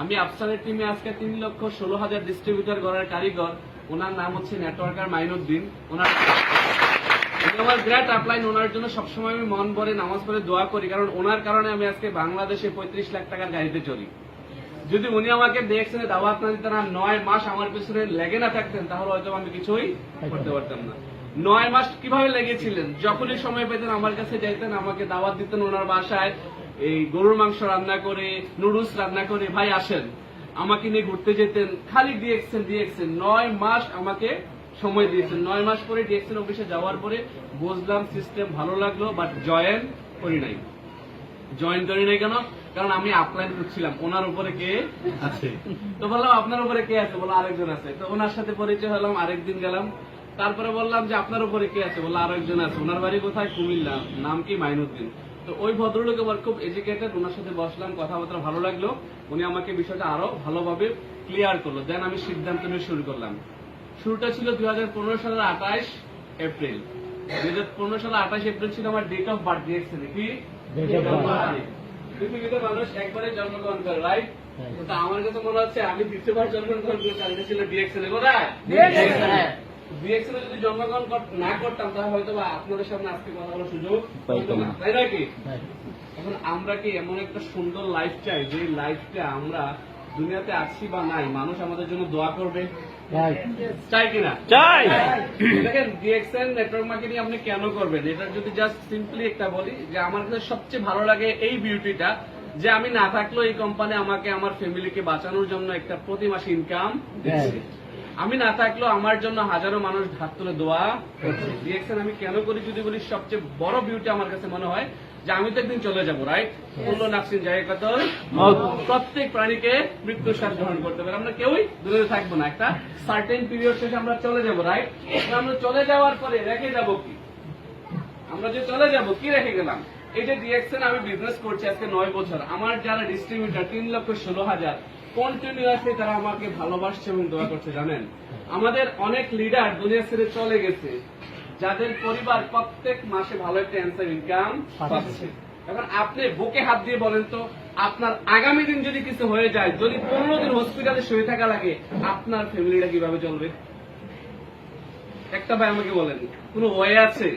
আমি আফসানের টিমে আজকে 3,16,000 ডিস্ট্রিবিউটর করার কারিগর। ওনার নাম হচ্ছে নেটওয়ার্কার মাইনুদ্দিন। ওনার আমার গ্রেট আপলাইন। ওনার জন্য সবসময় আমি মন ভরে নামাজ পড়ে দোয়া করি, কারণ ওনার কারণে আমি আজকে বাংলাদেশে 35 লাখ টাকার গাড়িতে চড়ি। যদি উনি আমাকে দেখছেন দাওয়াত না দিতেন আর 9 মাস আমার পিছনে লেগে না থাকতেন, তাহলে হয়তো আমি কিছুই করতে পারতাম না। 9 মাস কিভাবে লেগেছিলেন? যখনই সময় পেতেন আমার কাছে যাইতেন, আমাকে দাওয়াত দিতেন ওনার বাসায়, এই গরুর মাংস রান্না করে, নুডলস রান্না করে, ভাই আসেন, আমাকে নিয়ে ঘুরতে যেতেন। খালি ডিএক্সএন 9 মাস আমাকে সময় দিয়েছেন। 9 মাস পরে ডিএক্সএন অফিসে যাওয়ার পরে বুঝলাম সিস্টেম ভালো লাগলো, বাট জয়েন করি নাই। কেন? কারণ আমি আপলাইন করছিলাম ওনার উপরে কে আছে। তো বললাম আপনার উপরে কে আছে? বললো আরেকজন আছে। তো ওনার সাথে পরিচয় হলাম, আরেকদিন গেলাম। তারপরে বললাম যে আপনার উপরে কে আছে? বললো আরেকজন আছে। ওনার বাড়ি কোথায়? কুমিল্লা। নাম কি? মাইনুদ্দিন। তো ওই ভদ্রলোক আমার খুব এডুকেটেড। ওনার সাথে বসলাম, কথাবার্তা ভালো লাগলো। উনি আমাকে বিষয়টা আরো ভালোভাবে ক্লিয়ার করলো। দেন আমি সিদ্ধান্ত নিয়ে শুরু করলাম। শুরুটা ছিল 2015 সালের 28 এপ্রিল। 2015 সালের 28 এপ্রিল ছিল আমার ডেট অফ বার্থ। ডিএক্সএন কি পৃথিবীতে মানুষ একবারে জন্মগ্রহণ করে, রাইট? তো আমার কাছে মনে হচ্ছে আমি দ্বিতীয়বার জন্মগ্রহণ করেছি। এটা ছিল ডিএক্সএন। কোথায়? ডিএক্সএন যদি জন্মগ্রহণ না করতাম তাহলে হয়তো বা আপনাদের সামনে আজকে কথা বলার সুযোগ হতো না, তাই নয় কি? এখন আমরা কি এমন একটা সুন্দর লাইফ চাই যে লাইফটা আমরা দুনিয়াতে আছি বা নাই, মানুষ আমাদের জন্য দোয়া করবে? চাই কিনা? চাই। দেখেন ডিএক্সএন নেটওয়ার্ক মার্কেটিং আপনি কেন করবেন? এটা যদি জাস্ট সিম্পলি একটা বলি যে আমার কাছে সবচেয়ে ভালো লাগে এই বিউটিটা যে আমি না থাকলেও এই কোম্পানি আমাকে আমার ফ্যামিলিকে বাঁচানোর জন্য একটা প্রতি মাসে ইনকাম দিচ্ছে। আমি না থাকলেও আমার জন্য হাজারো মানুষ হাত তুলে দোয়া করছে। ডিএক্সএন আমি কেন করি যদি বলি, সবচেয়ে বড় বিউটি আমার কাছে মনে হয় যে আমি তো একদিন চলে যাবো, রাইট? কুল্লু নাফসিন যায়কাতুল মউত। প্রত্যেক প্রাণীকে মৃত্যুর স্বাদ গ্রহণ করতে পারে। আমরা কেউই দূরে থাকবো না। একটা সার্টেন পিরিয়ড শেষে আমরা চলে যাবো, রাইট? আমরা চলে যাওয়ার পরে রেখে যাবো কি? আমরা যে চলে যাবো কি রেখে গেলাম? এই যে ডিএক্সএন আমি বিজনেস করছি আজকে 9 বছর। আমার যারা ডিস্ট্রিবিউটর 3,16,000 কন্টিনিউয়াসলি তারা আমাকে ভালোবাসছে এবং দোয়া করছে। জানেন, আমাদের অনেক লিডার দুনিয়া ছেড়ে চলে গেছে, যাদের পরিবার প্রত্যেক মাসে ভালো একটা অ্যান্সার ইনকাম পাচ্ছে। এখন আপনি বুকে হাত দিয়ে বলেন তো, আপনার আগামী দিন যদি কিছু হয়ে যায়, যদি 15 দিন হসপিটালে শুয়ে থাকা লাগে, আপনার ফ্যামিলিটা কিভাবে চলবে? একটা ভাই আমাকে বলেন, কোন ওয়ে আছে?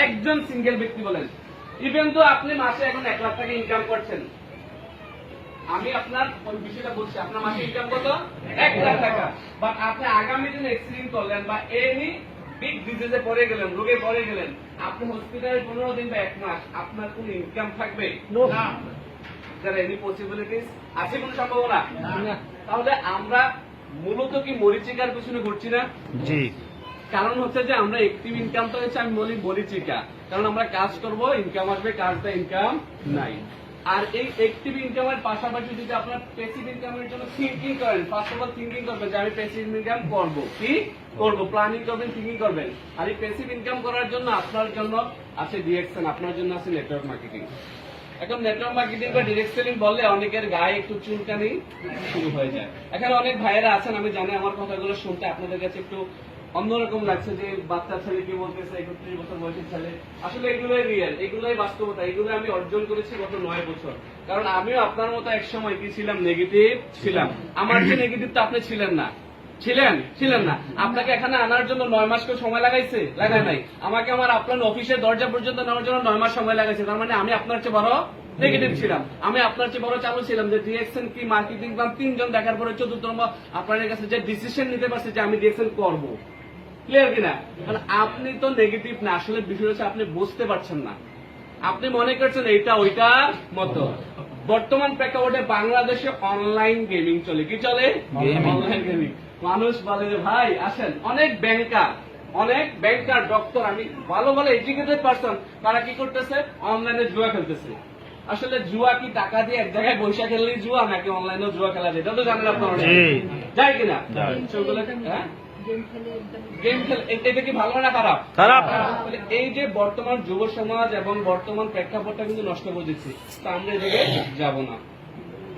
একজন সিঙ্গেল ব্যক্তি বলেন। ইভেন তো আপনি মাসে এখন 1 লাখ টাকা ইনকাম করছেন, আমি আপনার ওই বিষয়টা বলছি, আপনার মাসে ইনকাম কত? 1 লাখ টাকা। বাট আপনি আগামী দিনে অ্যাক্সিডেন্ট করলেন বা এনি বিগ ডিজিজে পড়ে গেলেন, রোগে পড়ে গেলেন, আপনি হসপিটালে 15 দিন বা 1 মাস, আপনার কোন ইনকাম থাকবে না। স্যার এনি পসিবিলিটিস আছে? কোন সম্ভাবনা? তাহলে আমরা মূলত কি মরিচিকার পিছনে ঘুরছি না? জি। কারণ হচ্ছে যে আমরা অ্যাক্টিভ ইনকাম তো হচ্ছে আমি বলি মরিচিকা, কারণ আমরা কাজ করব, ইনকাম আসবে, কাজটা ইনকাম নাই। আর এই অ্যাক্টিভ ইনকামের পাশাপাশি যদি আপনার প্যাসিভ ইনকামের জন্য থিঙ্কিং করেন, ফার্স্ট অফ অল থিঙ্কিং করবেন যে আমি প্যাসিভ ইনকাম করবো, কি করবো, প্ল্যানিং করবেন, থিঙ্কিং করবেন। আর এই প্যাসিভ ইনকাম করার জন্য আপনার জন্য আছে ডিএক্সএন, আপনার জন্য আছে নেটওয়ার্ক মার্কেটিং। এখন নেটওয়ার্ক মার্কেটিং বা ডিরেক্ট সেলিং বললে অনেকের গায়ে একটু চুলকানি শুরু হয়ে যায়। এখানে অনেক ভাইয়েরা আছেন, আমি জানি আমার কথাগুলো শুনতে আপনাদের কাছে একটু অন্যরকম লাগছে যে বাচ্চা ছেলে কি বলতেছে, 31 বছর বয়সের ছেলে। আসলে এগুলোই রিয়েল, এগুলোই বাস্তবতা, এগুলো আমি অর্জন করেছি গত 9 বছর। কারণ আমিও আপনার মতো এক সময় কি ছিলাম, নেগেটিভ ছিলাম। আমার যে নেগেটিভ তো আপনি ছিলেন না, ছিলেন না। আপনাকে এখানে আনার জন্য 9 মাস করে সময় লাগাইছে, লাগায় নাই। আমাকে আমার আপনার অফিসের দরজা পর্যন্ত নেওয়ার জন্য 9 মাস সময় লাগাইছে। তার মানে আমি আপনার চেয়ে বড় নেগেটিভ ছিলাম, আমি আপনার চেয়ে বড় চালু ছিলাম যে ডিএক্সএন কি, মার্কেটিং প্ল্যান 3 জন দেখার পরে 14 নম্বর আপনার কাছে যে ডিসিশন নিতে পারছে যে আমি ডিএক্সএন করবো। ক্লিয়ার কিনা? কারণ আপনি তো নেগেটিভ না, আসলে বিষয় হচ্ছে আপনি বুঝতে পারছেন না। আপনি মনে করছেন এইটা ওইটার মতো। বর্তমান প্রেক্ষাপটে বাংলাদেশে অনলাইন গেমিং চলে। কি চলে? Online gaming. মানুষ বলে যে ভাই আসেন, অনেক ব্যাংকার ডক্টর, আমি ভালো ভালো এডুকেটেড পারসন, তারা কি করতেছে? অনলাইনে জুয়া খেলতেছে। আসলে জুয়া কি টাকা দিয়ে এক জায়গায় বৈশা খেললেই জুয়া, নাকি অনলাইনেও জুয়া খেলা যায়? এটা তো জানেন আপনারা, যায় কিনা? গেম খেলে এটা কি ভালো না খারাপ? খারাপ। এই যে বর্তমান যুব সমাজ এবং বর্তমান প্রেক্ষাপটটা কিন্তু নষ্ট করে দিচ্ছে, তা আমরা এদিকে যাব না।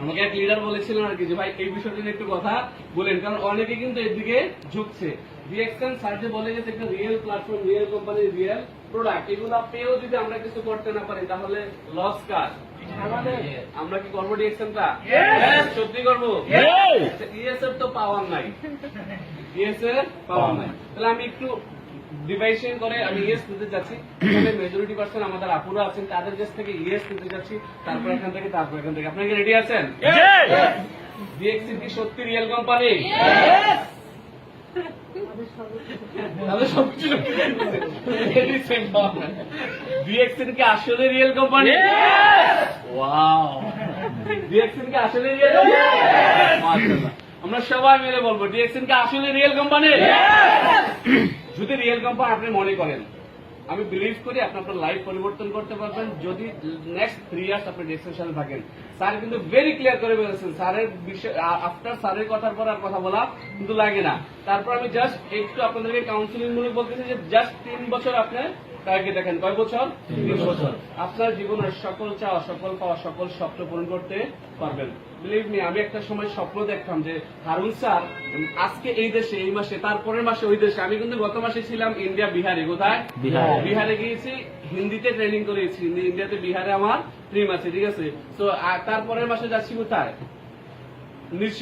আমাকে এক লিডার বলেছিলেন আর কি যে ভাই এই বিষয়টা নিয়ে একটু কথা বলেন, কারণ অনেকে কিন্তু এদিকে ঝুঁকছে। ডিএক্সএন সার্চে বলে গেছে একটা real platform, real company, real product, এগুলো পেয়েও যদি আমরা কিছু করতে না পারি তাহলে লস কার? আমরা কি করবো ডিএক্সএনটা? সত্যি করবো। ইএসএফ তো পাওয়ার নাই, ইএসএফ পাওয়ার নাই। তাহলে আমি একটু ডিভাইশন করে আমি ইএস নিতে যাচ্ছি। এখানে মেজরিটি পার্সেন্ট আমাদের আপুরা আছেন, তাদের কাছ থেকে ইএস নিতে যাচ্ছি, তারপর এখান থেকে, তারপর এখান থেকে। আপনারা কি রেডি আছেন? ডিএক্সএন কি সত্যি রিয়েল কোম্পানি? তাহলে সবকিছু ডিএক্সএন কি আসলে রিয়েল কোম্পানি? ওয়াও, ডিএক্সএন কি আসলে রিয়েল কোম্পানি? মাশাআল্লাহ, আমরা সবাই মিলে বলবো ডিএক্সএন কি আসলে রিয়েল কোম্পানি? যদি রিয়েল কোম্পানি আপনি মনে করেন, আমি বিলিভ করি আপনি আপনার লাইফ পরিবর্তন করতে পারবেন যদি নেক্সট 3 ইয়ার্স আপনি ডিএক্সএনের সাথে থাকেন। স্যার কিন্তু ভেরি ক্লিয়ার করে বলেছেন, স্যারের বিষয় আফটার স্যারের কথার পর আর কথা বলা কিন্তু লাগে না। তারপর আমি জাস্ট একটু আপনাদেরকে কাউন্সিলিং মূলক বলতেছি যে জাস্ট 3 বছর আপনি তাকে দেখেন, কয় বছর? 3 বছর। আপনার জীবনের সকল চাওয়া, সকল পাওয়া, সকল স্বপ্ন পূরণ করতে পারবেন। বিলিভ মি, আমি একটা সময় স্বপ্ন দেখতাম যে হারুন স্যার আজকে এই দেশে, এই মাসে, তারপরের মাসে ওই দেশে। আমি কিন্তু গত মাসে ছিলাম ইন্ডিয়া, বিহারে। কোথায়? বিহারে গিয়েছি, হিন্দিতে ট্রেনিং করেছি। ইন্ডিয়াতে, বিহারে আমার ট্রিম আছে, ঠিক আছে। তো তারপরের মাসে যাচ্ছি কোথায়?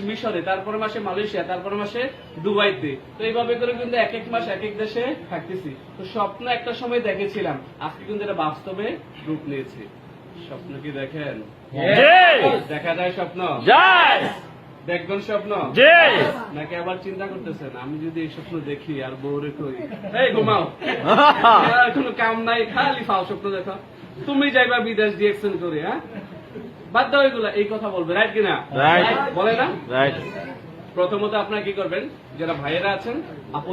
মিশরে, তারপরে মাসে মালয়েশিয়া, তারপরে মাসে দুবাইতে। তো এইভাবে করে কিন্তু এক এক মাস এক এক দেশে থাকতেছি। তো স্বপ্ন একটা সময় দেখেছিলাম, আজকে কিন্তু এটা বাস্তবে রূপ নিয়েছে। স্বপ্ন কি দেখেন? দেখা যায় স্বপ্ন? দেখবেন স্বপ্ন? নাকি আবার চিন্তা করতেছেন আমি যদি এই স্বপ্ন দেখি আর বউরে কই এই ঘুমাও, কোনো কাম নাই, খালি ফাও স্বপ্ন দেখো, তুমি যাইবা বিদেশ ডিএক্সএন করে, হ্যাঁ বাদ দাও এগুলা, এই কথা বলবে, রাইট কিনা? বলে না? প্রথমত আপনারা কি করবেন, যারা ভাইয়েরা আছেন আপু